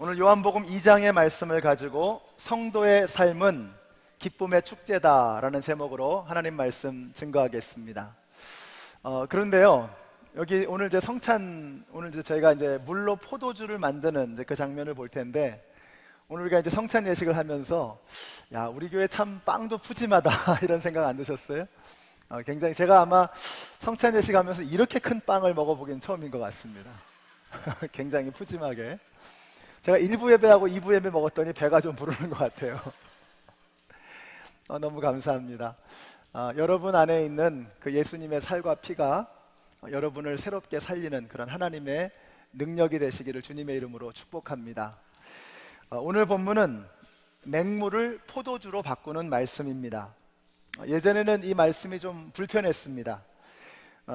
오늘 요한복음 2장의 말씀을 가지고 성도의 삶은 기쁨의 축제다라는 제목으로 하나님 말씀 증거하겠습니다. 그런데요, 여기 오늘 이제 저희가 이제 물로 포도주를 만드는 이제 그 장면을 볼 텐데, 오늘 우리가 이제 성찬 예식을 하면서 야, 우리 교회 참 빵도 푸짐하다 이런 생각 안 드셨어요? 굉장히 제가 아마 성찬 예식 하면서 이렇게 큰 빵을 먹어보긴 처음인 것 같습니다. 굉장히 푸짐하게. 제가 1부 예배하고 2부 예배 먹었더니 배가 좀 부르는 것 같아요. 너무 감사합니다. 여러분 안에 있는 그 예수님의 살과 피가 여러분을 새롭게 살리는 그런 하나님의 능력이 되시기를 주님의 이름으로 축복합니다. 오늘 본문은 맹물을 포도주로 바꾸는 말씀입니다. 예전에는 이 말씀이 좀 불편했습니다.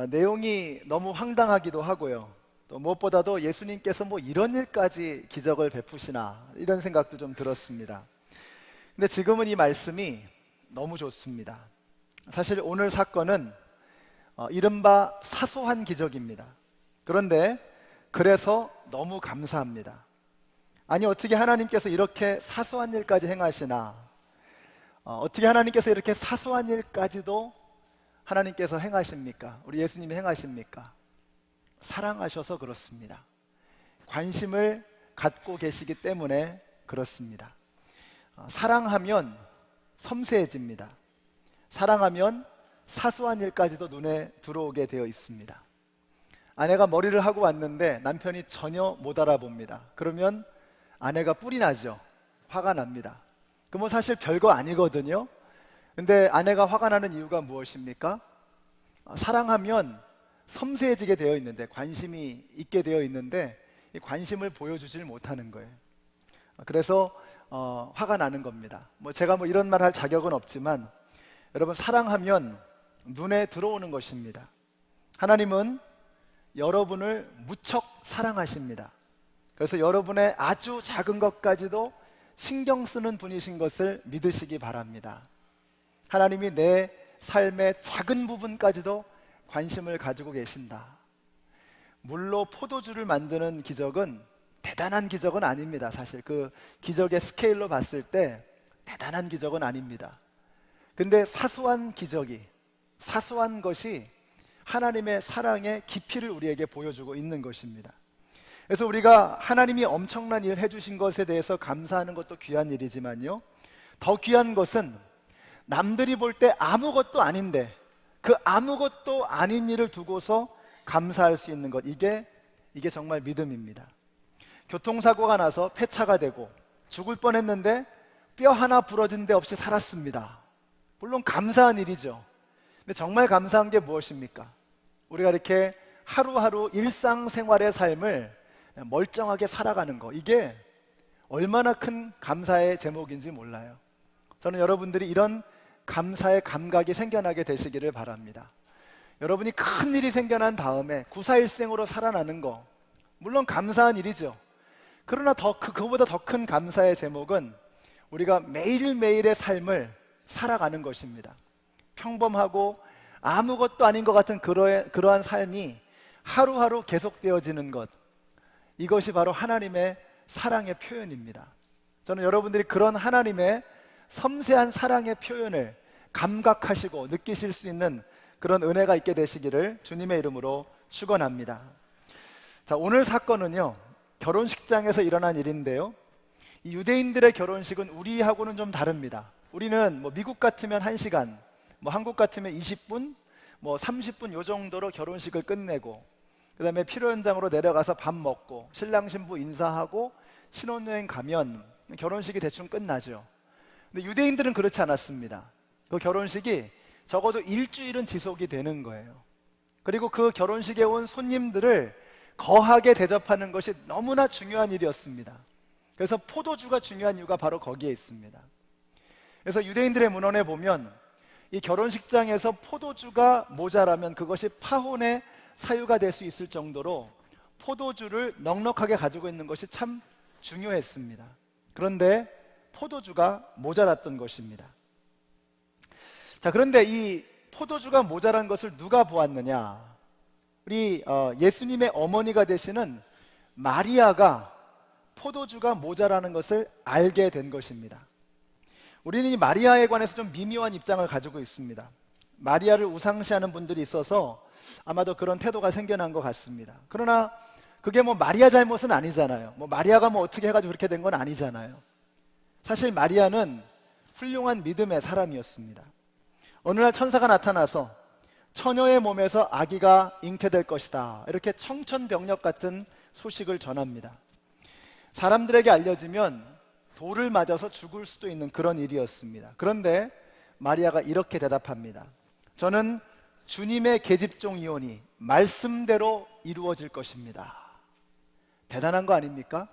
내용이 너무 황당하기도 하고요. 또 무엇보다도 예수님께서 뭐 이런 일까지 기적을 베푸시나 이런 생각도 좀 들었습니다. 근데 지금은 이 말씀이 너무 좋습니다. 사실 오늘 사건은 이른바 사소한 기적입니다. 그런데 그래서 너무 감사합니다. 아니, 어떻게 하나님께서 이렇게 사소한 일까지 행하시나? 어떻게 하나님께서 이렇게 사소한 일까지도 하나님께서 행하십니까? 우리 예수님이 행하십니까? 사랑하셔서 그렇습니다. 관심을 갖고 계시기 때문에 그렇습니다. 사랑하면 섬세해집니다. 사랑하면 사소한 일까지도 눈에 들어오게 되어 있습니다. 아내가 머리를 하고 왔는데 남편이 전혀 못 알아봅니다. 그러면 아내가 뿔이 나죠. 화가 납니다. 그 뭐 사실 별거 아니거든요. 근데 아내가 화가 나는 이유가 무엇입니까? 사랑하면 섬세해지게 되어 있는데, 관심이 있게 되어 있는데 이 관심을 보여주질 못하는 거예요. 그래서 화가 나는 겁니다. 제가 이런 말 할 자격은 없지만 여러분, 사랑하면 눈에 들어오는 것입니다. 하나님은 여러분을 무척 사랑하십니다. 그래서 여러분의 아주 작은 것까지도 신경 쓰는 분이신 것을 믿으시기 바랍니다. 하나님이 내 삶의 작은 부분까지도 관심을 가지고 계신다. 물로 포도주를 만드는 기적은 대단한 기적은 아닙니다. 사실 그 기적의 스케일로 봤을 때 대단한 기적은 아닙니다. 근데 사소한 기적이, 사소한 것이 하나님의 사랑의 깊이를 우리에게 보여주고 있는 것입니다. 그래서 우리가 하나님이 엄청난 일을 해주신 것에 대해서 감사하는 것도 귀한 일이지만요, 더 귀한 것은 남들이 볼 때 아무것도 아닌데 그 아무것도 아닌 일을 두고서 감사할 수 있는 것, 이게 정말 믿음입니다. 교통사고가 나서 폐차가 되고 죽을 뻔했는데 뼈 하나 부러진 데 없이 살았습니다. 물론 감사한 일이죠. 근데 정말 감사한 게 무엇입니까? 우리가 이렇게 하루하루 일상생활의 삶을 멀쩡하게 살아가는 거, 이게 얼마나 큰 감사의 제목인지 몰라요. 저는 여러분들이 이런 감사의 감각이 생겨나게 되시기를 바랍니다. 여러분이 큰 일이 생겨난 다음에 구사일생으로 살아나는 거, 물론 감사한 일이죠. 그러나 그거보다 더 큰 감사의 제목은 우리가 매일매일의 삶을 살아가는 것입니다. 평범하고 아무것도 아닌 것 같은 그러한 삶이 하루하루 계속되어지는 것, 이것이 바로 하나님의 사랑의 표현입니다. 저는 여러분들이 그런 하나님의 섬세한 사랑의 표현을 감각하시고 느끼실 수 있는 그런 은혜가 있게 되시기를 주님의 이름으로 축원합니다. 자, 오늘 사건은요, 결혼식장에서 일어난 일인데요, 이 유대인들의 결혼식은 우리하고는 좀 다릅니다. 우리는 미국 같으면 1시간, 한국 같으면 20분, 30분 요 정도로 결혼식을 끝내고, 그 다음에 피로 현장으로 내려가서 밥 먹고 신랑 신부 인사하고 신혼여행 가면 결혼식이 대충 끝나죠. 근데 유대인들은 그렇지 않았습니다. 그 결혼식이 적어도 일주일은 지속이 되는 거예요. 그리고 그 결혼식에 온 손님들을 거하게 대접하는 것이 너무나 중요한 일이었습니다. 그래서 포도주가 중요한 이유가 바로 거기에 있습니다. 그래서 유대인들의 문헌에 보면 이 결혼식장에서 포도주가 모자라면 그것이 파혼의 사유가 될 수 있을 정도로 포도주를 넉넉하게 가지고 있는 것이 참 중요했습니다. 그런데 포도주가 모자랐던 것입니다. 자, 그런데 이 포도주가 모자란 것을 누가 보았느냐? 우리 예수님의 어머니가 되시는 마리아가 포도주가 모자라는 것을 알게 된 것입니다. 우리는 이 마리아에 관해서 좀 미묘한 입장을 가지고 있습니다. 마리아를 우상시하는 분들이 있어서 아마도 그런 태도가 생겨난 것 같습니다. 그러나 그게 뭐 마리아 잘못은 아니잖아요. 뭐 마리아가 뭐 어떻게 해가지고 그렇게 된 건 아니잖아요. 사실 마리아는 훌륭한 믿음의 사람이었습니다. 어느 날 천사가 나타나서 처녀의 몸에서 아기가 잉태될 것이다, 이렇게 청천벽력 같은 소식을 전합니다. 사람들에게 알려지면 돌을 맞아서 죽을 수도 있는 그런 일이었습니다. 그런데 마리아가 이렇게 대답합니다. 저는 주님의 계집종이오니 말씀대로 이루어질 것입니다. 대단한 거 아닙니까?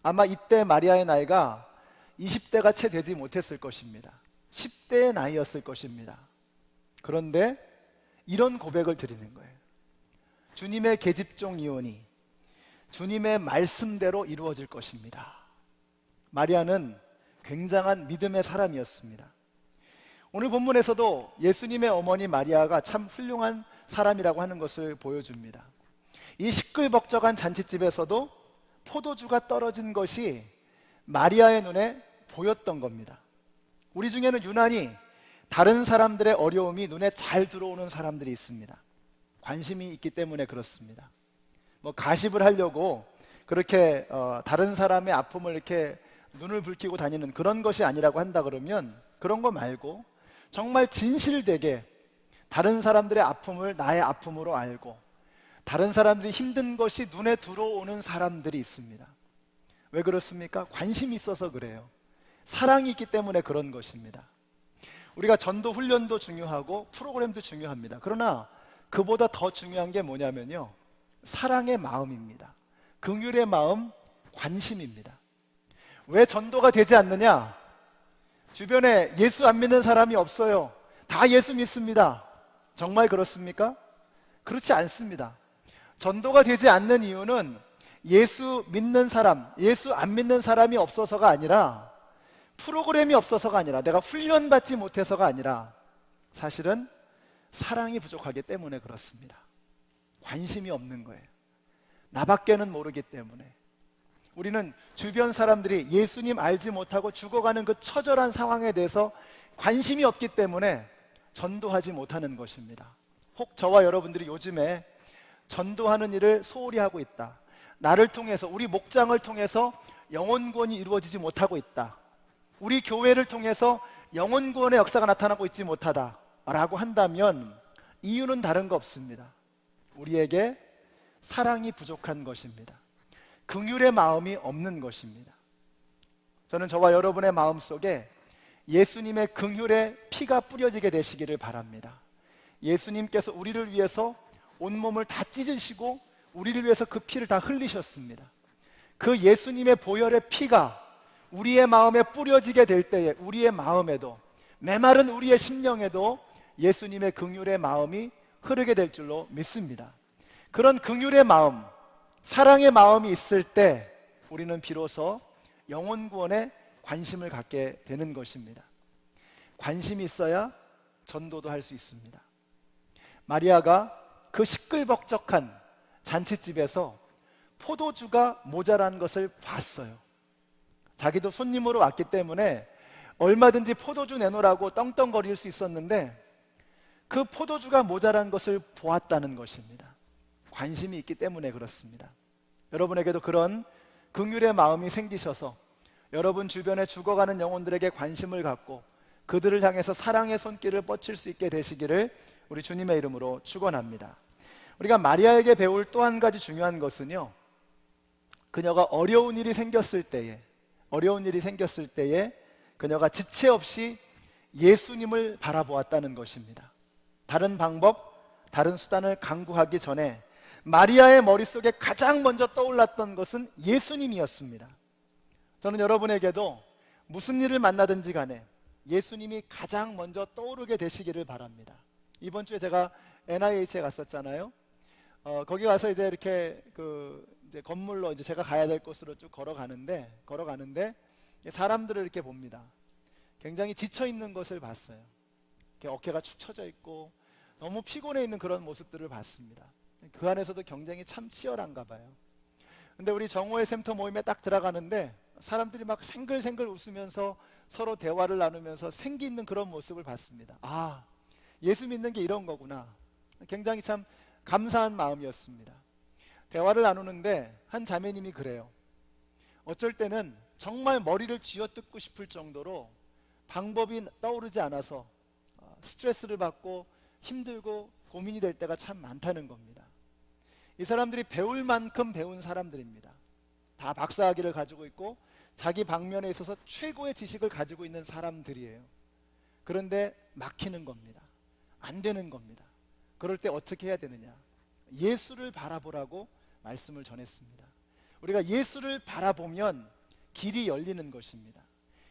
아마 이때 마리아의 나이가 20대가 채 되지 못했을 것입니다. 10대의 나이였을 것입니다. 그런데 이런 고백을 드리는 거예요. 주님의 계집종이오니 주님의 말씀대로 이루어질 것입니다. 마리아는 굉장한 믿음의 사람이었습니다. 오늘 본문에서도 예수님의 어머니 마리아가 참 훌륭한 사람이라고 하는 것을 보여줍니다. 이 시끌벅적한 잔치집에서도 포도주가 떨어진 것이 마리아의 눈에 보였던 겁니다. 우리 중에는 유난히 다른 사람들의 어려움이 눈에 잘 들어오는 사람들이 있습니다. 관심이 있기 때문에 그렇습니다. 뭐 가십을 하려고 그렇게 다른 사람의 아픔을 이렇게 눈을 붉히고 다니는 그런 것이 아니라고 한다 그러면, 그런 거 말고 정말 진실되게 다른 사람들의 아픔을 나의 아픔으로 알고 다른 사람들이 힘든 것이 눈에 들어오는 사람들이 있습니다. 왜 그렇습니까? 관심이 있어서 그래요. 사랑이 있기 때문에 그런 것입니다. 우리가 전도 훈련도 중요하고 프로그램도 중요합니다. 그러나 그보다 더 중요한 게 뭐냐면요, 사랑의 마음입니다. 긍휼의 마음, 관심입니다. 왜 전도가 되지 않느냐? 주변에 예수 안 믿는 사람이 없어요. 다 예수 믿습니다. 정말 그렇습니까? 그렇지 않습니다. 전도가 되지 않는 이유는 예수 믿는 사람, 예수 안 믿는 사람이 없어서가 아니라, 프로그램이 없어서가 아니라, 내가 훈련받지 못해서가 아니라, 사실은 사랑이 부족하기 때문에 그렇습니다. 관심이 없는 거예요. 나밖에는 모르기 때문에. 우리는 주변 사람들이 예수님 알지 못하고 죽어가는 그 처절한 상황에 대해서 관심이 없기 때문에 전도하지 못하는 것입니다. 혹 저와 여러분들이 요즘에 전도하는 일을 소홀히 하고 있다, 나를 통해서, 우리 목장을 통해서 영혼 구원이 이루어지지 못하고 있다, 우리 교회를 통해서 영혼 구원의 역사가 나타나고 있지 못하다 라고 한다면 이유는 다른 거 없습니다. 우리에게 사랑이 부족한 것입니다. 긍휼의 마음이 없는 것입니다. 저는 저와 여러분의 마음속에 예수님의 긍휼의 피가 뿌려지게 되시기를 바랍니다. 예수님께서 우리를 위해서 온몸을 다 찢으시고 우리를 위해서 그 피를 다 흘리셨습니다. 그 예수님의 보혈의 피가 우리의 마음에 뿌려지게 될 때에 우리의 마음에도, 메마른 우리의 심령에도 예수님의 긍휼의 마음이 흐르게 될 줄로 믿습니다. 그런 긍휼의 마음, 사랑의 마음이 있을 때 우리는 비로소 영혼 구원에 관심을 갖게 되는 것입니다. 관심이 있어야 전도도 할 수 있습니다. 마리아가 그 시끌벅적한 잔치집에서 포도주가 모자란 것을 봤어요. 자기도 손님으로 왔기 때문에 얼마든지 포도주 내놓으라고 떵떵거릴 수 있었는데 그 포도주가 모자란 것을 보았다는 것입니다. 관심이 있기 때문에 그렇습니다. 여러분에게도 그런 긍휼의 마음이 생기셔서 여러분 주변에 죽어가는 영혼들에게 관심을 갖고 그들을 향해서 사랑의 손길을 뻗칠 수 있게 되시기를 우리 주님의 이름으로 축원합니다. 우리가 마리아에게 배울 또 한 가지 중요한 것은요, 그녀가 어려운 일이 생겼을 때에 그녀가 지체 없이 예수님을 바라보았다는 것입니다. 다른 방법, 다른 수단을 강구하기 전에 마리아의 머릿속에 가장 먼저 떠올랐던 것은 예수님이었습니다. 저는 여러분에게도 무슨 일을 만나든지 간에 예수님이 가장 먼저 떠오르게 되시기를 바랍니다. 이번 주에 제가 NIH에 갔었잖아요. 거기 가서 이제 이렇게 이제 건물로 이제 제가 가야 될 곳으로 쭉 걸어가는데 사람들을 이렇게 봅니다. 굉장히 지쳐 있는 것을 봤어요. 이렇게 어깨가 축 처져 있고 너무 피곤해 있는 그런 모습들을 봤습니다. 그 안에서도 경쟁이 참 치열한가 봐요. 근데 우리 정오의 샘터 모임에 딱 들어가는데 사람들이 막 생글생글 웃으면서 서로 대화를 나누면서 생기 있는 그런 모습을 봤습니다. 아, 예수 믿는 게 이런 거구나. 굉장히 참 감사한 마음이었습니다. 대화를 나누는데 한 자매님이 그래요. 어쩔 때는 정말 머리를 쥐어뜯고 싶을 정도로 방법이 떠오르지 않아서 스트레스를 받고 힘들고 고민이 될 때가 참 많다는 겁니다. 이 사람들이 배울 만큼 배운 사람들입니다. 다 박사학위를 가지고 있고 자기 방면에 있어서 최고의 지식을 가지고 있는 사람들이에요. 그런데 막히는 겁니다. 안 되는 겁니다. 그럴 때 어떻게 해야 되느냐? 예수를 바라보라고 말씀을 전했습니다. 우리가 예수를 바라보면 길이 열리는 것입니다.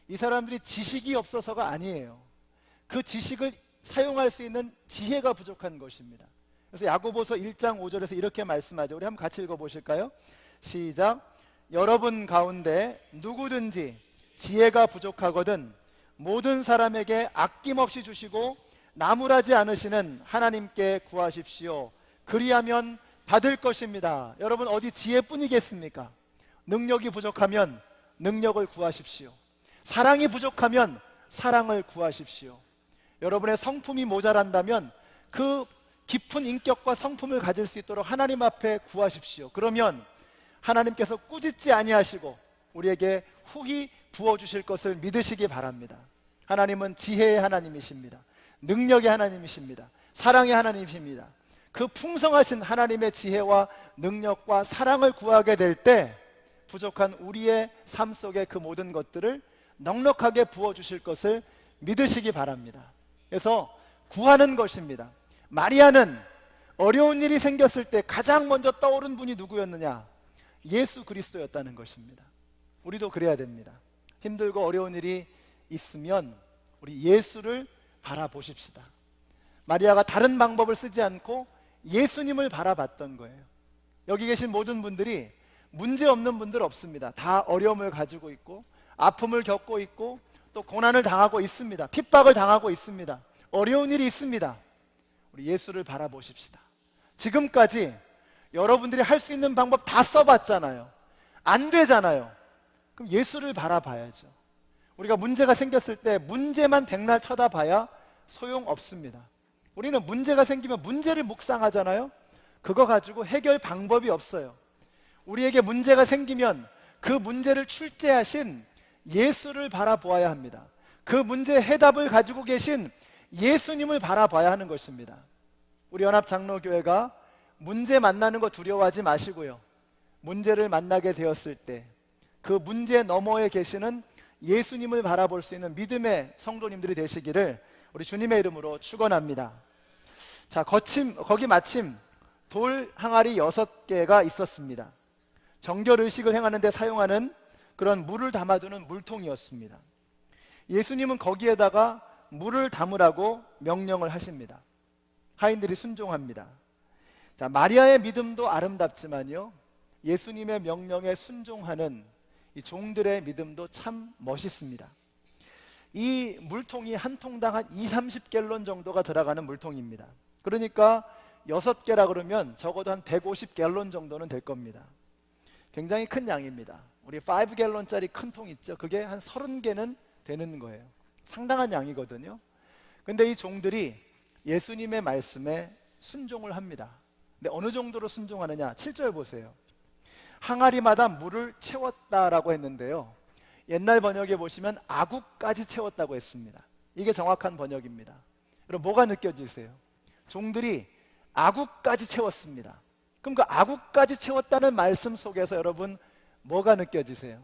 이 사람들이 지식이 없어서가 아니에요. 그 지식을 사용할 수 있는 지혜가 부족한 것입니다. 그래서 야고보서 1장 5절에서 이렇게 말씀하죠. 우리 한번 같이 읽어보실까요? 시작. 여러분 가운데 누구든지 지혜가 부족하거든 모든 사람에게 아낌없이 주시고 나무라지 않으시는 하나님께 구하십시오. 그리하면 받을 것입니다. 여러분 어디 지혜뿐이겠습니까? 능력이 부족하면 능력을 구하십시오. 사랑이 부족하면 사랑을 구하십시오. 여러분의 성품이 모자란다면 그 깊은 인격과 성품을 가질 수 있도록 하나님 앞에 구하십시오. 그러면 하나님께서 꾸짖지 아니하시고 우리에게 후히 부어주실 것을 믿으시기 바랍니다. 하나님은 지혜의 하나님이십니다. 능력의 하나님이십니다. 사랑의 하나님이십니다. 그 풍성하신 하나님의 지혜와 능력과 사랑을 구하게 될 때 부족한 우리의 삶 속의 그 모든 것들을 넉넉하게 부어주실 것을 믿으시기 바랍니다. 그래서 구하는 것입니다. 마리아는 어려운 일이 생겼을 때 가장 먼저 떠오른 분이 누구였느냐? 예수 그리스도였다는 것입니다. 우리도 그래야 됩니다. 힘들고 어려운 일이 있으면 우리 예수를 바라보십시다. 마리아가 다른 방법을 쓰지 않고 예수님을 바라봤던 거예요. 여기 계신 모든 분들이 문제 없는 분들 없습니다. 다 어려움을 가지고 있고 아픔을 겪고 있고 또 고난을 당하고 있습니다. 핍박을 당하고 있습니다. 어려운 일이 있습니다. 우리 예수를 바라보십시다. 지금까지 여러분들이 할 수 있는 방법 다 써봤잖아요. 안 되잖아요. 그럼 예수를 바라봐야죠. 우리가 문제가 생겼을 때 문제만 백날 쳐다봐야 소용없습니다. 우리는 문제가 생기면 문제를 묵상하잖아요. 그거 가지고 해결 방법이 없어요. 우리에게 문제가 생기면 그 문제를 출제하신 예수를 바라보아야 합니다. 그 문제의 해답을 가지고 계신 예수님을 바라봐야 하는 것입니다. 우리 연합장로교회가 문제 만나는 거 두려워하지 마시고요. 문제를 만나게 되었을 때 그 문제 너머에 계시는 예수님을 바라볼 수 있는 믿음의 성도님들이 되시기를 우리 주님의 이름으로 축원합니다. 자, 거기 마침 돌 항아리 6개가 있었습니다. 정결의식을 행하는 데 사용하는 그런 물을 담아두는 물통이었습니다. 예수님은 거기에다가 물을 담으라고 명령을 하십니다. 하인들이 순종합니다. 자, 마리아의 믿음도 아름답지만요, 예수님의 명령에 순종하는 이 종들의 믿음도 참 멋있습니다. 이 물통이 한 통당 한 20-30갤런 정도가 들어가는 물통입니다. 그러니까 6개라 그러면 적어도 한 150갤런 정도는 될 겁니다. 굉장히 큰 양입니다. 우리 5갤런짜리 큰 통 있죠? 그게 한 30개는 되는 거예요. 상당한 양이거든요. 근데 이 종들이 예수님의 말씀에 순종을 합니다. 근데 어느 정도로 순종하느냐? 7절 보세요. 항아리마다 물을 채웠다라고 했는데요, 옛날 번역에 보시면 아구까지 채웠다고 했습니다. 이게 정확한 번역입니다. 여러분 뭐가 느껴지세요? 종들이 아구까지 채웠습니다. 그럼 그 아구까지 채웠다는 말씀 속에서 여러분 뭐가 느껴지세요?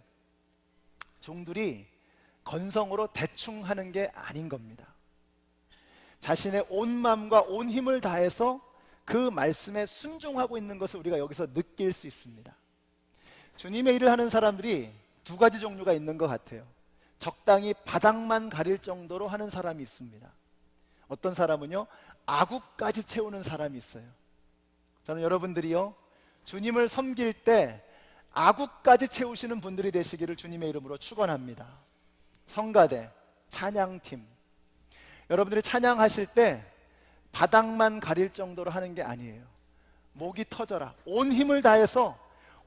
종들이 건성으로 대충 하는 게 아닌 겁니다. 자신의 온 마음과 온 힘을 다해서 그 말씀에 순종하고 있는 것을 우리가 여기서 느낄 수 있습니다. 주님의 일을 하는 사람들이 두 가지 종류가 있는 것 같아요. 적당히 바닥만 가릴 정도로 하는 사람이 있습니다. 어떤 사람은요, 아구까지 채우는 사람이 있어요. 저는 여러분들이요, 주님을 섬길 때 아구까지 채우시는 분들이 되시기를 주님의 이름으로 축원합니다. 성가대, 찬양팀, 여러분들이 찬양하실 때 바닥만 가릴 정도로 하는 게 아니에요. 목이 터져라, 온 힘을 다해서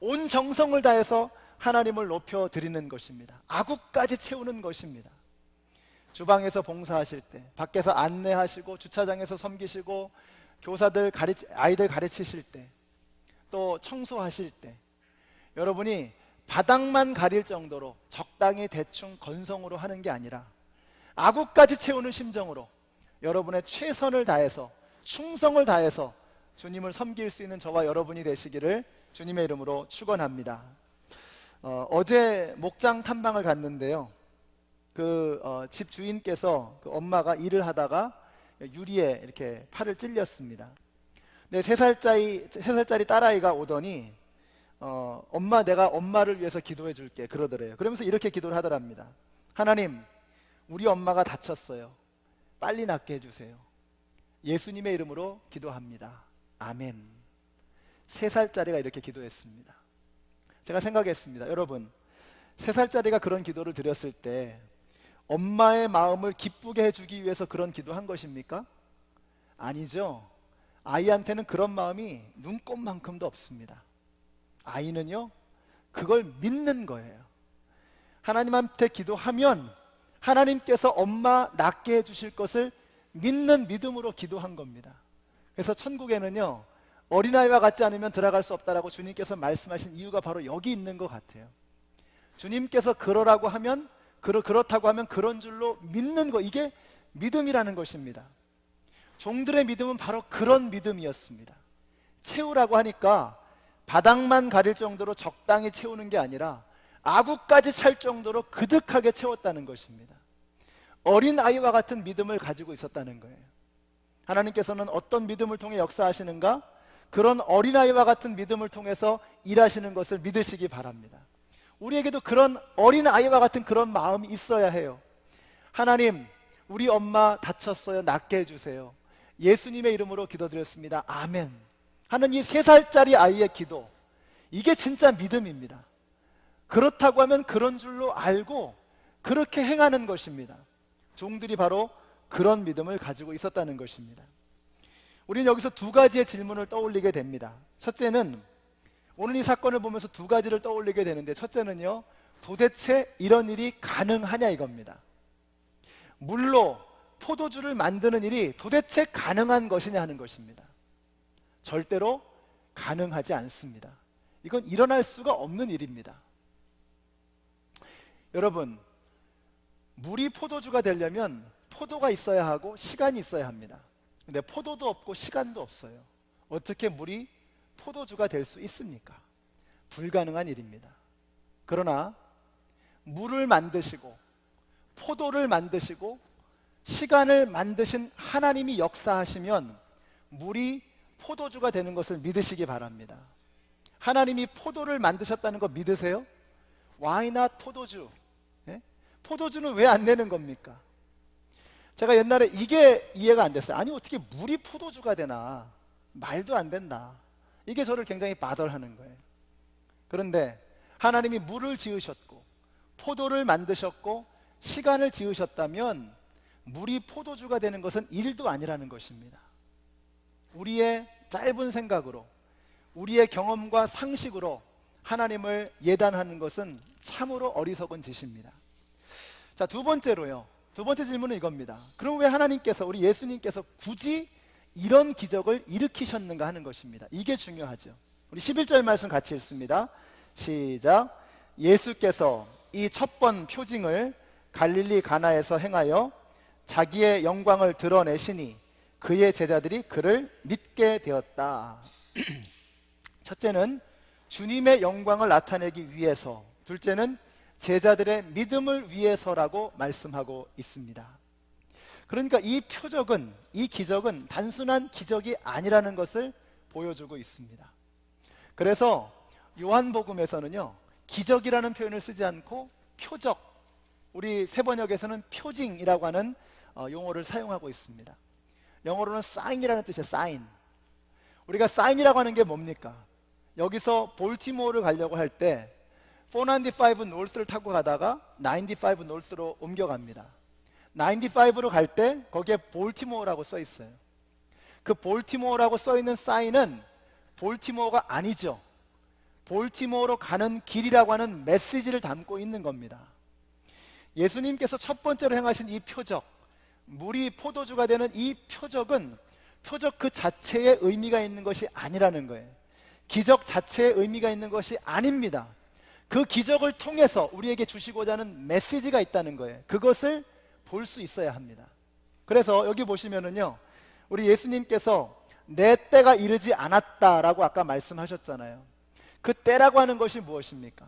온 정성을 다해서 하나님을 높여 드리는 것입니다. 아구까지 채우는 것입니다. 주방에서 봉사하실 때, 밖에서 안내하시고, 주차장에서 섬기시고, 아이들 가르치실 때, 또 청소하실 때, 여러분이 바닥만 가릴 정도로 적당히 대충 건성으로 하는 게 아니라 아구까지 채우는 심정으로 여러분의 최선을 다해서, 충성을 다해서 주님을 섬길 수 있는 저와 여러분이 되시기를 주님의 이름으로 축원합니다. 어제 목장 탐방을 갔는데요, 집 주인께서 엄마가 일을 하다가 유리에 이렇게 팔을 찔렸습니다. 근데 3살짜리 딸아이가 오더니 엄마, 내가 엄마를 위해서 기도해 줄게 그러더래요. 그러면서 이렇게 기도를 하더랍니다. 하나님, 우리 엄마가 다쳤어요. 빨리 낫게 해주세요. 예수님의 이름으로 기도합니다. 아멘. 3살짜리가 이렇게 기도했습니다. 제가 생각했습니다. 여러분, 3살짜리가 그런 기도를 드렸을 때 엄마의 마음을 기쁘게 해주기 위해서 그런 기도한 것입니까? 아니죠. 아이한테는 그런 마음이 눈꼽만큼도 없습니다. 아이는요, 그걸 믿는 거예요. 하나님한테 기도하면 하나님께서 엄마 낫게 해주실 것을 믿는 믿음으로 기도한 겁니다. 그래서 천국에는요, 어린아이와 같지 않으면 들어갈 수 없다라고 주님께서 말씀하신 이유가 바로 여기 있는 것 같아요. 주님께서 그러라고 하면, 그렇다고 하면 그런 줄로 믿는 거, 이게 믿음이라는 것입니다. 종들의 믿음은 바로 그런 믿음이었습니다. 채우라고 하니까 바닥만 가릴 정도로 적당히 채우는 게 아니라 아구까지 찰 정도로 그득하게 채웠다는 것입니다. 어린아이와 같은 믿음을 가지고 있었다는 거예요. 하나님께서는 어떤 믿음을 통해 역사하시는가? 그런 어린아이와 같은 믿음을 통해서 일하시는 것을 믿으시기 바랍니다. 우리에게도 그런 어린아이와 같은 그런 마음이 있어야 해요. 하나님, 우리 엄마 다쳤어요. 낫게 해주세요. 예수님의 이름으로 기도드렸습니다. 아멘 하는 이 3살짜리 아이의 기도, 이게 진짜 믿음입니다. 그렇다고 하면 그런 줄로 알고 그렇게 행하는 것입니다. 종들이 바로 그런 믿음을 가지고 있었다는 것입니다. 우리는 여기서 2가지의 질문을 떠올리게 됩니다. 첫째는, 오늘 이 사건을 보면서 2가지를 떠올리게 되는데, 첫째는요, 도대체 이런 일이 가능하냐 이겁니다. 물로 포도주를 만드는 일이 도대체 가능한 것이냐 하는 것입니다. 절대로 가능하지 않습니다. 이건 일어날 수가 없는 일입니다. 여러분, 물이 포도주가 되려면 포도가 있어야 하고 시간이 있어야 합니다. 근데 포도도 없고 시간도 없어요. 어떻게 물이 포도주가 될 수 있습니까? 불가능한 일입니다. 그러나 물을 만드시고 포도를 만드시고 시간을 만드신 하나님이 역사하시면 물이 포도주가 되는 것을 믿으시기 바랍니다. 하나님이 포도를 만드셨다는 거 믿으세요? Why not 포도주? 예? 포도주는 왜 안 내는 겁니까? 제가 옛날에 이게 이해가 안 됐어요. 아니, 어떻게 물이 포도주가 되나? 말도 안 된다. 이게 저를 굉장히 바덜하는 거예요. 그런데 하나님이 물을 지으셨고 포도를 만드셨고 시간을 지으셨다면 물이 포도주가 되는 것은 일도 아니라는 것입니다. 우리의 짧은 생각으로, 우리의 경험과 상식으로 하나님을 예단하는 것은 참으로 어리석은 짓입니다. 자, 두 번째 질문은 이겁니다. 그럼 왜 하나님께서, 우리 예수님께서 굳이 이런 기적을 일으키셨는가 하는 것입니다. 이게 중요하죠. 우리 11절 말씀 같이 읽습니다. 시작. 예수께서 이 첫 번 표징을 갈릴리 가나에서 행하여 자기의 영광을 드러내시니 그의 제자들이 그를 믿게 되었다. 첫째는 주님의 영광을 나타내기 위해서, 둘째는 제자들의 믿음을 위해서라고 말씀하고 있습니다. 그러니까 이 표적은, 이 기적은 단순한 기적이 아니라는 것을 보여주고 있습니다. 그래서 요한복음에서는요, 기적이라는 표현을 쓰지 않고 표적, 우리 세번역에서는 표징이라고 하는 용어를 사용하고 있습니다. 영어로는 sign이라는 뜻이에요. sign. 우리가 sign이라고 하는 게 뭡니까? 여기서 볼티모어를 가려고 할 때 495 노스를 타고 가다가 95 노스로 옮겨갑니다. 95로 갈 때 거기에 볼티모어라고 써 있어요. 그 볼티모어라고 써 있는 사인은 볼티모어가 아니죠. 볼티모어로 가는 길이라고 하는 메시지를 담고 있는 겁니다. 예수님께서 첫 번째로 행하신 이 표적, 물이 포도주가 되는 이 표적은 표적 그 자체에 의미가 있는 것이 아니라는 거예요. 기적 자체에 의미가 있는 것이 아닙니다. 그 기적을 통해서 우리에게 주시고자 하는 메시지가 있다는 거예요. 그것을 볼 수 있어야 합니다. 그래서 여기 보시면은요, 우리 예수님께서 내 때가 이르지 않았다라고 아까 말씀하셨잖아요. 그 때라고 하는 것이 무엇입니까?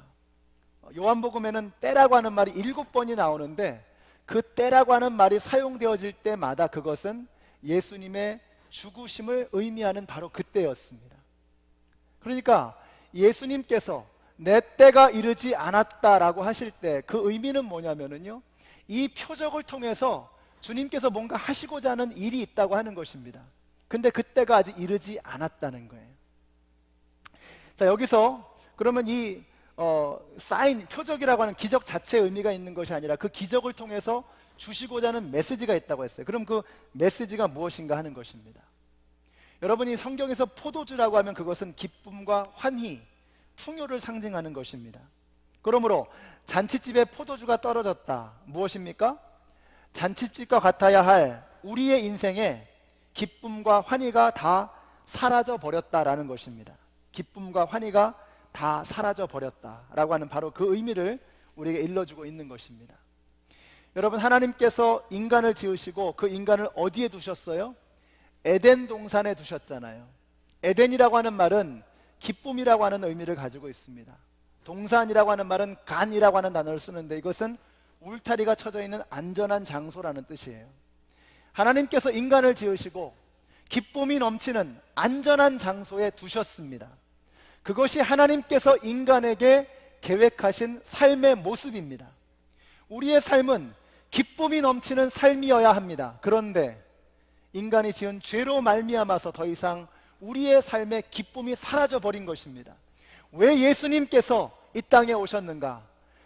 요한복음에는 때라고 하는 말이 7번이 나오는데, 그 때라고 하는 말이 사용되어질 때마다 그것은 예수님의 죽으심을 의미하는 바로 그때였습니다. 그러니까 예수님께서 내 때가 이르지 않았다라고 하실 때 그 의미는 뭐냐면요, 이 표적을 통해서 주님께서 뭔가 하시고자 하는 일이 있다고 하는 것입니다. 근데 그때가 아직 이르지 않았다는 거예요. 자, 여기서 그러면 이 사인, 표적이라고 하는 기적 자체의 의미가 있는 것이 아니라 그 기적을 통해서 주시고자 하는 메시지가 있다고 했어요. 그럼 그 메시지가 무엇인가 하는 것입니다. 여러분이 성경에서 포도주라고 하면 그것은 기쁨과 환희, 풍요를 상징하는 것입니다. 그러므로 잔치집에 포도주가 떨어졌다. 무엇입니까? 잔치집과 같아야 할 우리의 인생에 기쁨과 환희가 다 사라져 버렸다라는 것입니다. 기쁨과 환희가 다 사라져 버렸다라고 하는 바로 그 의미를 우리에게 일러주고 있는 것입니다. 여러분, 하나님께서 인간을 지으시고 그 인간을 어디에 두셨어요? 에덴 동산에 두셨잖아요. 에덴이라고 하는 말은 기쁨이라고 하는 의미를 가지고 있습니다. 동산이라고 하는 말은 간이라고 하는 단어를 쓰는데, 이것은 울타리가 쳐져 있는 안전한 장소라는 뜻이에요. 하나님께서 인간을 지으시고 기쁨이 넘치는 안전한 장소에 두셨습니다. 그것이 하나님께서 인간에게 계획하신 삶의 모습입니다. 우리의 삶은 기쁨이 넘치는 삶이어야 합니다. 그런데 인간이 지은 죄로 말미암아서 더 이상 우리의 삶의 기쁨이 사라져 버린 것입니다. 왜 예수님께서 이 땅에 오셨는가?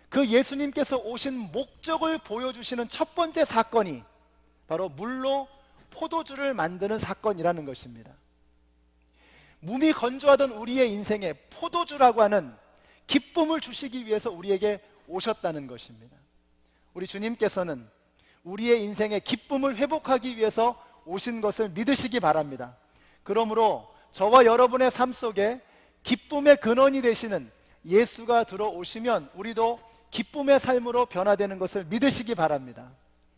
그 예수님께서 오신 목적을 보여주시는 첫 번째 사건이 바로 물로 포도주를 만드는 사건이라는 것입니다. 몸이 건조하던 우리의 인생에 포도주라고 하는 기쁨을 주시기 위해서 우리에게 오셨다는 것입니다. 우리 주님께서는 우리의 인생의 기쁨을 회복하기 위해서 오신 것을 믿으시기 바랍니다. 그러므로 저와 여러분의 삶 속에 기쁨의 근원이 되시는 예수가 들어오시면 우리도 기쁨의 삶으로 변화되는 것을 믿으시기 바랍니다.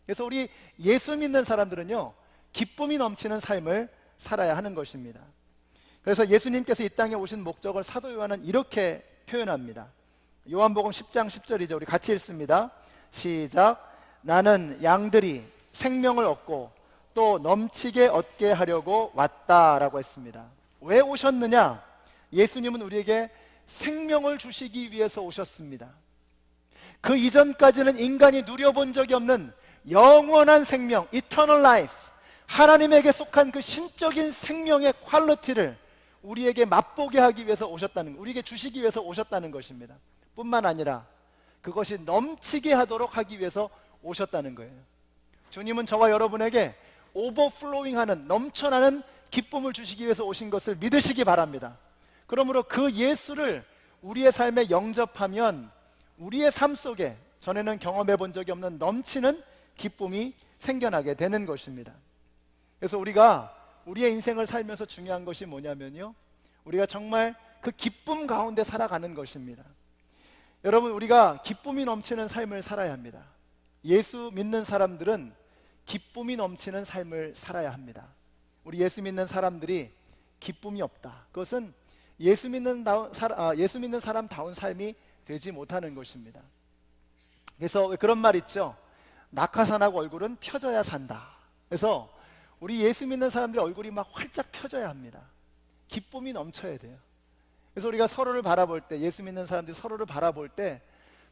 그래서 우리 예수 믿는 사람들은요, 기쁨이 넘치는 삶을 살아야 하는 것입니다. 그래서 예수님께서 이 땅에 오신 목적을 사도 요한은 이렇게 표현합니다. 요한복음 10장 10절이죠. 우리 같이 읽습니다. 시작. 나는 양들이 생명을 얻고 또 넘치게 얻게 하려고 왔다라고 했습니다. 왜 오셨느냐? 예수님은 우리에게 생명을 주시기 위해서 오셨습니다. 그 이전까지는 인간이 누려본 적이 없는 영원한 생명, eternal life, 하나님에게 속한 그 신적인 생명의 퀄리티를 우리에게 맛보게 하기 위해서 오셨다는, 우리에게 주시기 위해서 오셨다는 것입니다. 뿐만 아니라 그것이 넘치게 하도록 하기 위해서 오셨다는 거예요. 주님은 저와 여러분에게 오버플로잉하는, 넘쳐나는 기쁨을 주시기 위해서 오신 것을 믿으시기 바랍니다. 그러므로 그 예수를 우리의 삶에 영접하면 우리의 삶 속에 전에는 경험해 본 적이 없는 넘치는 기쁨이 생겨나게 되는 것입니다. 그래서 우리가 우리의 인생을 살면서 중요한 것이 뭐냐면요, 우리가 정말 그 기쁨 가운데 살아가는 것입니다. 여러분, 우리가 기쁨이 넘치는 삶을 살아야 합니다. 예수 믿는 사람들은 기쁨이 넘치는 삶을 살아야 합니다. 우리 예수 믿는 사람들이 기쁨이 없다, 그것은 예수 믿는 사람다운 삶이 되지 못하는 것입니다. 그래서 그런 말 있죠. 낙하산하고 얼굴은 펴져야 산다. 그래서 우리 예수 믿는 사람들의 얼굴이 막 활짝 펴져야 합니다. 기쁨이 넘쳐야 돼요. 그래서 우리가 서로를 바라볼 때, 예수 믿는 사람들이 서로를 바라볼 때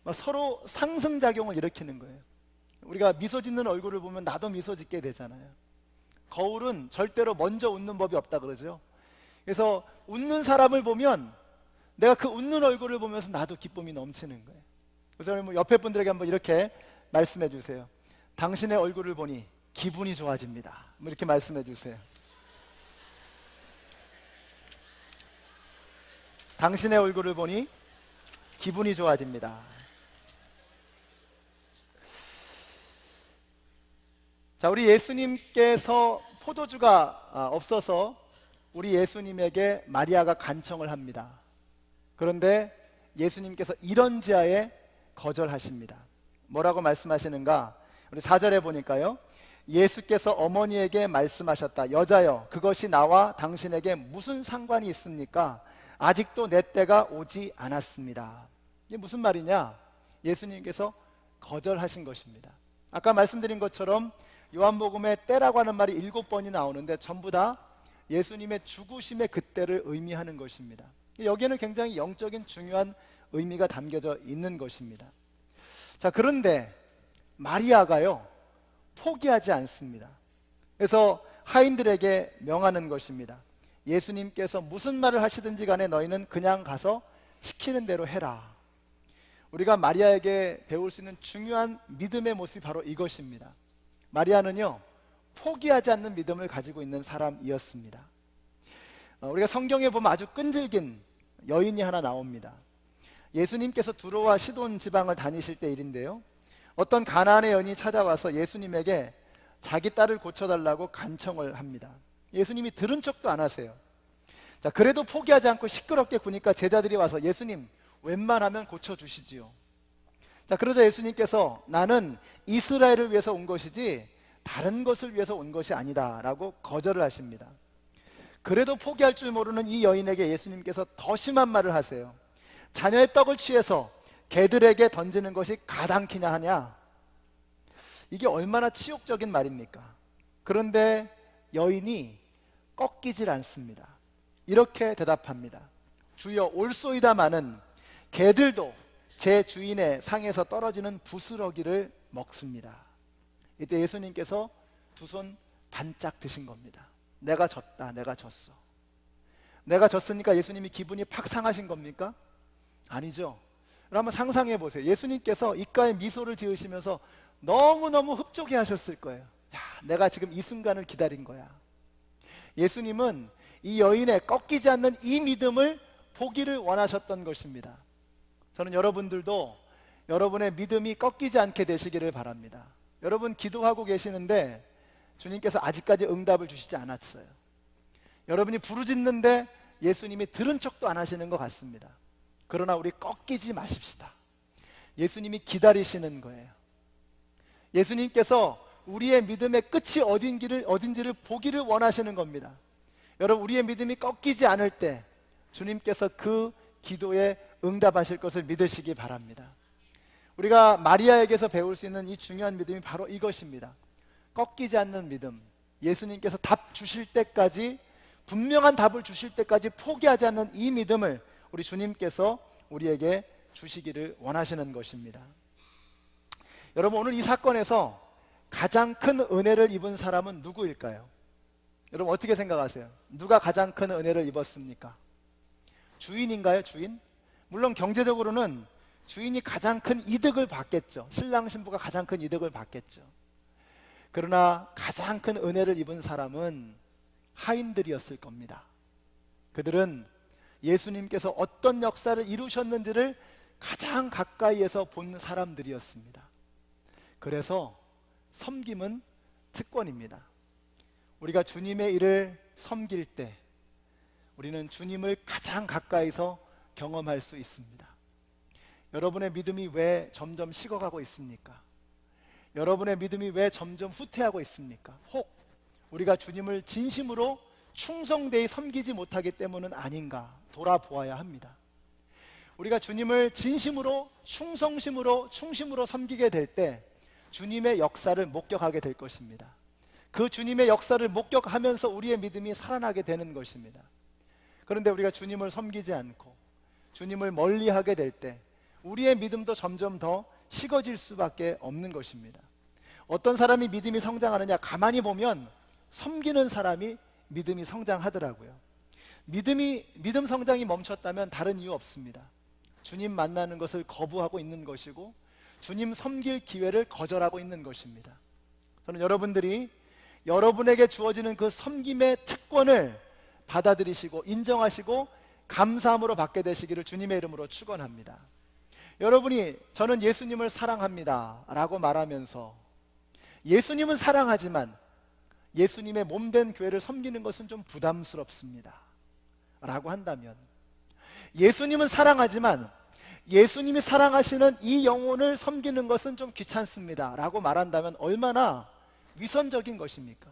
막 서로 상승작용을 일으키는 거예요. 우리가 미소 짓는 얼굴을 보면 나도 미소 짓게 되잖아요. 거울은 절대로 먼저 웃는 법이 없다 그러죠. 그래서 웃는 사람을 보면 내가 그 웃는 얼굴을 보면서 나도 기쁨이 넘치는 거예요. 그래서 옆에 분들에게 한번 이렇게 말씀해 주세요. 당신의 얼굴을 보니 기분이 좋아집니다. 이렇게 말씀해 주세요. 당신의 얼굴을 보니 기분이 좋아집니다. 자, 우리 예수님께서 포도주가 없어서 우리 예수님에게 마리아가 간청을 합니다. 그런데 예수님께서 이런 지하에 거절하십니다. 뭐라고 말씀하시는가? 우리 4절에 보니까요, 예수께서 어머니에게 말씀하셨다. 여자여, 그것이 나와 당신에게 무슨 상관이 있습니까? 아직도 내 때가 오지 않았습니다. 이게 무슨 말이냐? 예수님께서 거절하신 것입니다. 아까 말씀드린 것처럼 요한복음에 때라고 하는 말이 7번이 나오는데 전부 다 예수님의 죽으심의 그때를 의미하는 것입니다. 여기에는 굉장히 영적인 중요한 의미가 담겨져 있는 것입니다. 자, 그런데 마리아가요, 포기하지 않습니다. 그래서 하인들에게 명하는 것입니다. 예수님께서 무슨 말을 하시든지 간에 너희는 그냥 가서 시키는 대로 해라. 우리가 마리아에게 배울 수 있는 중요한 믿음의 모습이 바로 이것입니다. 마리아는요, 포기하지 않는 믿음을 가지고 있는 사람이었습니다. 우리가 성경에 보면 아주 끈질긴 여인이 하나 나옵니다. 예수님께서 두로와 시돈 지방을 다니실 때 일인데요, 어떤 가나안의 여인이 찾아와서 예수님에게 자기 딸을 고쳐달라고 간청을 합니다. 예수님이 들은 척도 안 하세요. 자, 그래도 포기하지 않고 시끄럽게 구니까 제자들이 와서 예수님, 웬만하면 고쳐주시지요. 자, 그러자 예수님께서 나는 이스라엘을 위해서 온 것이지 다른 것을 위해서 온 것이 아니다 라고 거절을 하십니다. 그래도 포기할 줄 모르는 이 여인에게 예수님께서 더 심한 말을 하세요. 자녀의 떡을 취해서 개들에게 던지는 것이 가당키냐 하냐. 이게 얼마나 치욕적인 말입니까? 그런데 여인이 꺾이질 않습니다. 이렇게 대답합니다. 주여, 올소이다마는 개들도 제 주인의 상에서 떨어지는 부스러기를 먹습니다. 이때 예수님께서 두 손 반짝 드신 겁니다. 내가 졌다, 내가 졌어. 내가 졌으니까 예수님이 기분이 팍 상하신 겁니까? 아니죠. 한번 상상해 보세요. 예수님께서 입가에 미소를 지으시면서 너무너무 흡족해 하셨을 거예요. 야, 내가 지금 이 순간을 기다린 거야. 예수님은 이 여인의 꺾이지 않는 이 믿음을 보기를 원하셨던 것입니다. 저는 여러분들도 여러분의 믿음이 꺾이지 않게 되시기를 바랍니다. 여러분 기도하고 계시는데 주님께서 아직까지 응답을 주시지 않았어요. 여러분이 부르짖는데 예수님이 들은 척도 안 하시는 것 같습니다. 그러나 우리 꺾이지 마십시다. 예수님이 기다리시는 거예요. 예수님께서 우리의 믿음의 끝이 어딘지를 보기를 원하시는 겁니다. 여러분, 우리의 믿음이 꺾이지 않을 때 주님께서 그 기도에 응답하실 것을 믿으시기 바랍니다. 우리가 마리아에게서 배울 수 있는 이 중요한 믿음이 바로 이것입니다. 꺾이지 않는 믿음. 예수님께서 답 주실 때까지, 분명한 답을 주실 때까지 포기하지 않는 이 믿음을 우리 주님께서 우리에게 주시기를 원하시는 것입니다. 여러분, 오늘 이 사건에서 가장 큰 은혜를 입은 사람은 누구일까요? 여러분 어떻게 생각하세요? 누가 가장 큰 은혜를 입었습니까? 주인인가요? 주인? 물론 경제적으로는 주인이 가장 큰 이득을 받겠죠. 신랑 신부가 가장 큰 이득을 받겠죠. 그러나 가장 큰 은혜를 입은 사람은 하인들이었을 겁니다. 그들은 예수님께서 어떤 역사를 이루셨는지를 가장 가까이에서 본 사람들이었습니다. 그래서 섬김은 특권입니다. 우리가 주님의 일을 섬길 때 우리는 주님을 가장 가까이서 경험할 수 있습니다. 여러분의 믿음이 왜 점점 식어가고 있습니까? 여러분의 믿음이 왜 점점 후퇴하고 있습니까? 혹 우리가 주님을 진심으로 충성되이 섬기지 못하기 때문은 아닌가 돌아보아야 합니다. 우리가 주님을 진심으로 충심으로 섬기게 될 때 주님의 역사를 목격하게 될 것입니다. 그 주님의 역사를 목격하면서 우리의 믿음이 살아나게 되는 것입니다. 그런데 우리가 주님을 섬기지 않고 주님을 멀리하게 될 때 우리의 믿음도 점점 더 식어질 수밖에 없는 것입니다. 어떤 사람이 믿음이 성장하느냐, 가만히 보면 섬기는 사람이 믿음이 성장하더라고요. 믿음 성장이 멈췄다면 다른 이유 없습니다. 주님 만나는 것을 거부하고 있는 것이고 주님 섬길 기회를 거절하고 있는 것입니다. 저는 여러분들이 여러분에게 주어지는 그 섬김의 특권을 받아들이시고 인정하시고 감사함으로 받게 되시기를 주님의 이름으로 축원합니다. 여러분이 저는 예수님을 사랑합니다 라고 말하면서 예수님은 사랑하지만 예수님의 몸된 교회를 섬기는 것은 좀 부담스럽습니다 라고 한다면, 예수님은 사랑하지만 예수님이 사랑하시는 이 영혼을 섬기는 것은 좀 귀찮습니다 라고 말한다면 얼마나 위선적인 것입니까?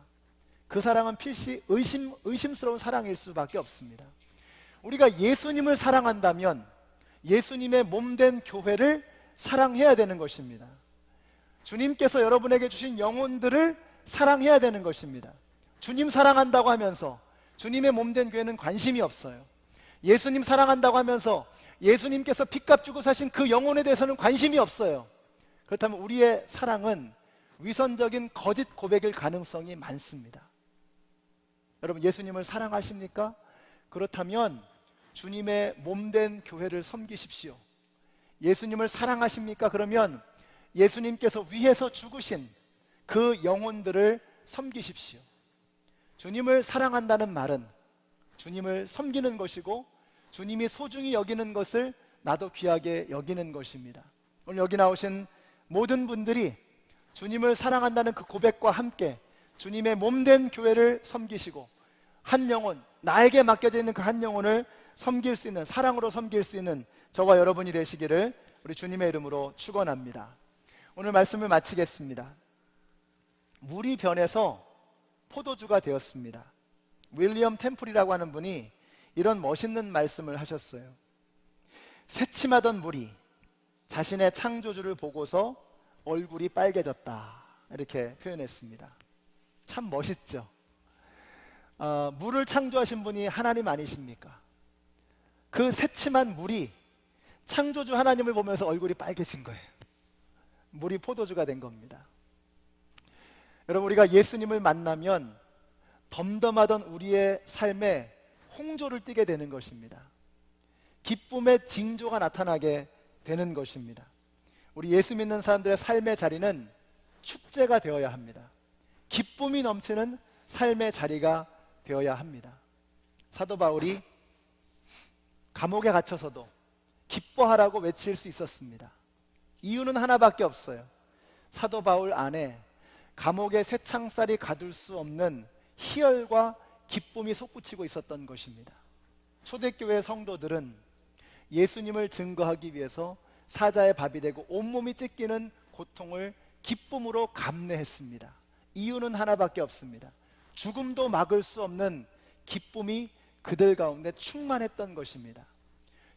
그 사랑은 필시 의심스러운 사랑일 수밖에 없습니다. 우리가 예수님을 사랑한다면 예수님의 몸된 교회를 사랑해야 되는 것입니다. 주님께서 여러분에게 주신 영혼들을 사랑해야 되는 것입니다. 주님 사랑한다고 하면서 주님의 몸된 교회는 관심이 없어요. 예수님 사랑한다고 하면서 예수님께서 핏값 주고 사신 그 영혼에 대해서는 관심이 없어요. 그렇다면 우리의 사랑은 위선적인 거짓 고백일 가능성이 많습니다. 여러분, 예수님을 사랑하십니까? 그렇다면 주님의 몸된 교회를 섬기십시오. 예수님을 사랑하십니까? 그러면 예수님께서 위에서 죽으신 그 영혼들을 섬기십시오. 주님을 사랑한다는 말은 주님을 섬기는 것이고 주님이 소중히 여기는 것을 나도 귀하게 여기는 것입니다. 오늘 여기 나오신 모든 분들이 주님을 사랑한다는 그 고백과 함께 주님의 몸된 교회를 섬기시고 한 영혼, 나에게 맡겨져 있는 그 한 영혼을 섬길 수 있는, 사랑으로 섬길 수 있는 저와 여러분이 되시기를 우리 주님의 이름으로 축원합니다. 오늘 말씀을 마치겠습니다. 물이 변해서 포도주가 되었습니다. 윌리엄 템플이라고 하는 분이 이런 멋있는 말씀을 하셨어요. 새침하던 물이 자신의 창조주를 보고서 얼굴이 빨개졌다, 이렇게 표현했습니다. 참 멋있죠. 물을 창조하신 분이 하나님 아니십니까? 그 새침한 물이 창조주 하나님을 보면서 얼굴이 빨개진 거예요. 물이 포도주가 된 겁니다. 여러분, 우리가 예수님을 만나면 덤덤하던 우리의 삶에 홍조를 띠게 되는 것입니다. 기쁨의 징조가 나타나게 되는 것입니다. 우리 예수 믿는 사람들의 삶의 자리는 축제가 되어야 합니다. 기쁨이 넘치는 삶의 자리가 되어야 합니다. 사도 바울이 감옥에 갇혀서도 기뻐하라고 외칠 수 있었습니다. 이유는 하나밖에 없어요. 사도 바울 안에 감옥의 쇠창살이 가둘 수 없는 희열과 기쁨이 솟구치고 있었던 것입니다. 초대교회 성도들은 예수님을 증거하기 위해서 사자의 밥이 되고 온몸이 찢기는 고통을 기쁨으로 감내했습니다. 이유는 하나밖에 없습니다. 죽음도 막을 수 없는 기쁨이 그들 가운데 충만했던 것입니다.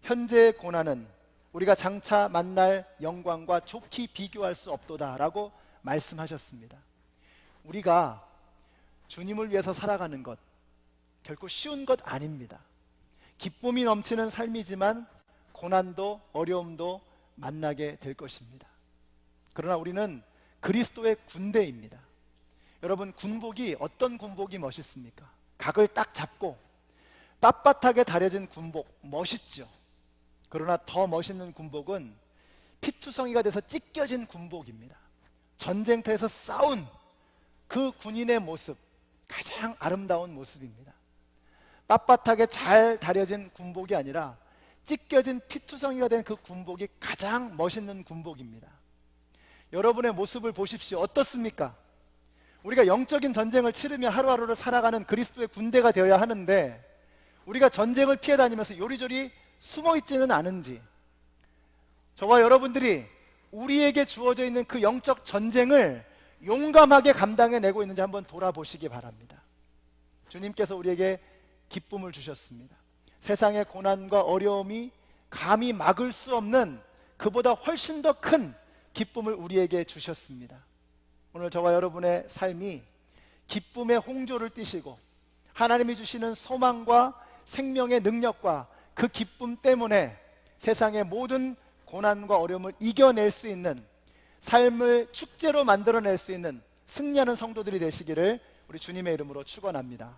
현재의 고난은 우리가 장차 만날 영광과 좋게 비교할 수 없도다라고 말씀하셨습니다. 우리가 주님을 위해서 살아가는 것 결코 쉬운 것 아닙니다. 기쁨이 넘치는 삶이지만 고난도 어려움도 만나게 될 것입니다. 그러나 우리는 그리스도의 군대입니다. 여러분, 군복이 어떤 군복이 멋있습니까? 각을 딱 잡고 빳빳하게 다려진 군복 멋있죠. 그러나 더 멋있는 군복은 피투성이가 돼서 찢겨진 군복입니다. 전쟁터에서 싸운 그 군인의 모습, 가장 아름다운 모습입니다. 빳빳하게 잘 다려진 군복이 아니라 찢겨진 피투성이가 된 그 군복이 가장 멋있는 군복입니다. 여러분의 모습을 보십시오. 어떻습니까? 우리가 영적인 전쟁을 치르며 하루하루를 살아가는 그리스도의 군대가 되어야 하는데 우리가 전쟁을 피해 다니면서 요리조리 숨어 있지는 않은지, 저와 여러분들이 우리에게 주어져 있는 그 영적 전쟁을 용감하게 감당해내고 있는지 한번 돌아보시기 바랍니다. 주님께서 우리에게 기쁨을 주셨습니다. 세상의 고난과 어려움이 감히 막을 수 없는 그보다 훨씬 더 큰 기쁨을 우리에게 주셨습니다. 오늘 저와 여러분의 삶이 기쁨의 홍조를 띠시고 하나님이 주시는 소망과 생명의 능력과 그 기쁨 때문에 세상의 모든 고난과 어려움을 이겨낼 수 있는, 삶을 축제로 만들어낼 수 있는 승리하는 성도들이 되시기를 우리 주님의 이름으로 축원합니다.